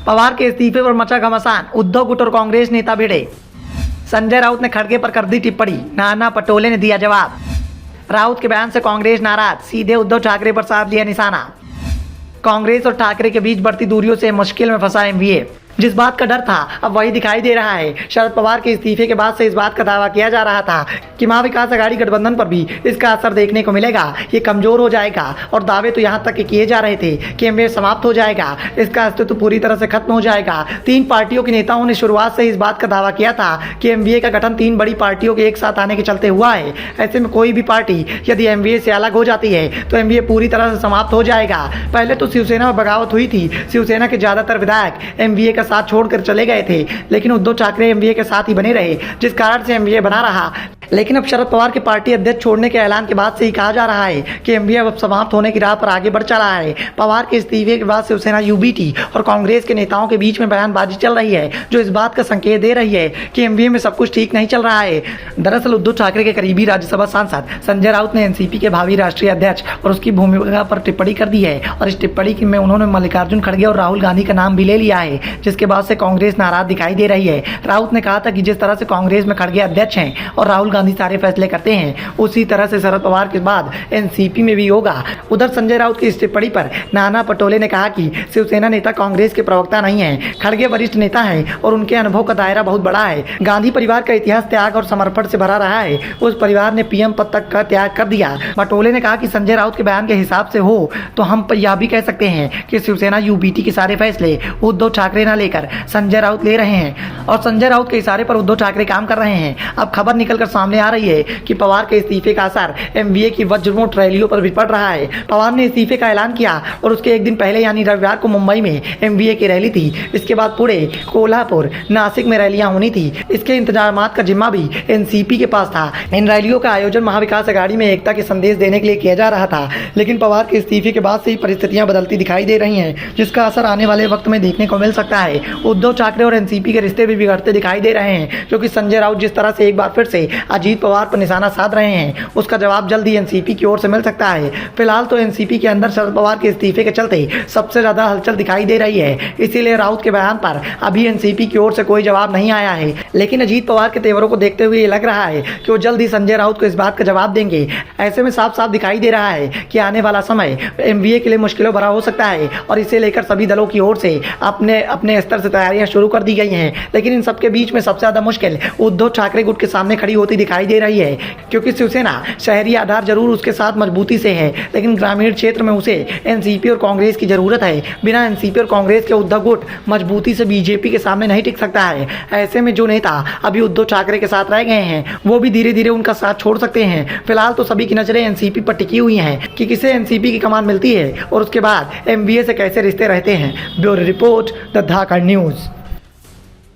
पवार के इस्तीफे पर मचा घमासान, उद्धव गुट और कांग्रेस नेता भिड़े। संजय राउत ने खड़गे पर कर दी टिप्पणी, नाना पटोले ने दिया जवाब। राउत के बयान से कांग्रेस नाराज, सीधे उद्धव ठाकरे पर साध लिया निशाना। कांग्रेस और ठाकरे के बीच बढ़ती दूरियों से मुश्किल में फंसा एमवीए। जिस बात का डर था अब वही दिखाई दे रहा है। शरद पवार के इस्तीफे के बाद से इस बात का दावा किया जा रहा था कि महाविकास आघाड़ी गठबंधन पर भी इसका असर देखने को मिलेगा, ये कमजोर हो जाएगा। और दावे तो यहाँ तक कि किए जा रहे थे कि एमवीए समाप्त हो जाएगा, इसका अस्तित्व पूरी तरह से खत्म हो जाएगा। 3 पार्टियों के नेताओं ने शुरुआत से इस बात का दावा किया था कि एमवीए का गठन 3 बड़ी पार्टियों के एक साथ आने के चलते हुआ है। ऐसे में कोई भी पार्टी यदि एमवीए से अलग हो जाती है तो एमवीए पूरी तरह से समाप्त हो जाएगा। पहले तो शिवसेना में बगावत हुई थी, शिवसेना के ज्यादातर विधायक एमवीए का साथ छोड़कर चले गए थे, लेकिन उद्धव ठाकरे एमवीए के साथ ही बने रहे, जिस कारण से एमवीए बना रहा। लेकिन अब शरद पवार के पार्टी अध्यक्ष छोड़ने के ऐलान के बाद से ही कहा जा रहा है कि एमवीए अब समाप्त होने की राह पर आगे बढ़ चला है। पवार के इस्तीफे के बाद शिवसेना, यूबीटी और कांग्रेस के नेताओं के बीच में बयानबाजी चल रही है, जो इस बात का संकेत दे रही है कि एमवीए में सब कुछ ठीक नहीं चल रहा है। दरअसल उद्धव ठाकरे के करीबी राज्यसभा सांसद संजय राउत ने एनसीपी के भावी राष्ट्रीय अध्यक्ष और उसकी भूमिका पर टिप्पणी कर दी है, और इस टिप्पणी में उन्होंने मल्लिकार्जुन खड़गे और राहुल गांधी का नाम भी ले लिया है, जिसके बाद से कांग्रेस नाराज दिखाई दे रही है। राउत ने कहा था कि जिस तरह से कांग्रेस में खड़गे अध्यक्ष हैं और राहुल गांधी सारे फैसले करते हैं, उसी तरह से शरद पवार के बाद एनसीपी में भी होगा। उधर संजय राउत की इस टिप्पणी पर नाना पटोले ने कहा कि शिवसेना नेता कांग्रेस के प्रवक्ता नहीं है, खड़गे वरिष्ठ नेता हैं और उनके अनुभव का दायरा बहुत बड़ा है। गांधी परिवार का इतिहास त्याग और समर्पण से भरा रहा है, उस परिवार ने पीएम पद तक का त्याग कर दिया। पटोले ने कहा कि संजय राउत के बयान के हिसाब से हो तो हम यह भी कह सकते हैं कि शिवसेना यूबीटी के सारे फैसले उद्धव ठाकरे न लेकर संजय राउत ले रहे हैं, और संजय राउत के इशारे पर उद्धव ठाकरे काम कर रहे हैं। अब खबर निकलकर सामने आ रही है कि पवार के इस्तीफे का असर एमवीए की वज्रमोट रैलियों पर भी पड़ रहा है। पवार ने इस्तीफे का ऐलान किया और उसके एक दिन पहले यानी रविवार को मुंबई में एमवीए की रैली थी। इसके बाद पुणे, कोल्हापुर, नासिक में रैलियां होनी थी। इसके इंतजामात का जिम्मा भी एनसीपी के पास था। इन रैलियों का आयोजन महाविकास आघाड़ी में एकता के संदेश देने के लिए किया जा रहा था, लेकिन पवार के इस्तीफे के बाद से ही परिस्थितियां बदलती दिखाई दे रही हैं, जिसका असर आने वाले वक्त में देखने को मिल सकता है। उद्धव ठाकरे और एनसीपी के रिश्ते भी बिगड़ते दिखाई दे रहे हैं, क्योंकि संजय राउत जिस तरह से एक बार फिर से अजीत पवार पर निशाना साध रहे हैं, उसका जवाब जल्द ही एनसीपी की ओर से मिल सकता है। फिलहाल तो एनसीपी के अंदर शरद पवार के इस्तीफे के चलते सबसे ज्यादा हलचल दिखाई दे रही है, इसीलिए राउत के बयान पर अभी एनसीपी की ओर से कोई जवाब नहीं आया है। लेकिन अजीत पवार के तेवरों को देखते हुए लग रहा है कि वो जल्द ही संजय राउत को इस बात का जवाब देंगे। ऐसे में साफ साफ दिखाई दे रहा है कि आने वाला समय एमवीए के लिए मुश्किलों भरा हो सकता है, और इसे लेकर सभी दलों की ओर से अपने अपने स्तर से तैयारियां शुरू कर दी गई हैं। लेकिन इन सबके बीच में सबसे ज्यादा मुश्किल उद्धव ठाकरे गुट के सामने खड़ी होती दिखाई दे रही है, क्योंकि शिवसेना शहरी आधार जरूर उसके साथ मजबूती से है, लेकिन ग्रामीण क्षेत्र में उसे एनसीपी और कांग्रेस की जरूरत है। बिना एनसीपी और कांग्रेस के उद्धव गुट मजबूती से बीजेपी के सामने नहीं टिक सकता है। ऐसे में जो नेता अभी उद्धव ठाकरे के साथ रह गए हैं, वो भी धीरे धीरे उनका साथ छोड़ सकते हैं। फिलहाल तो सभी की नजरें एनसीपी पर टिकी हुई हैं कि किसे एनसीपी की कमान मिलती है और उसके बाद एमवीए से कैसे रिश्ते रहते हैं। Bureau report, the Dhakad news.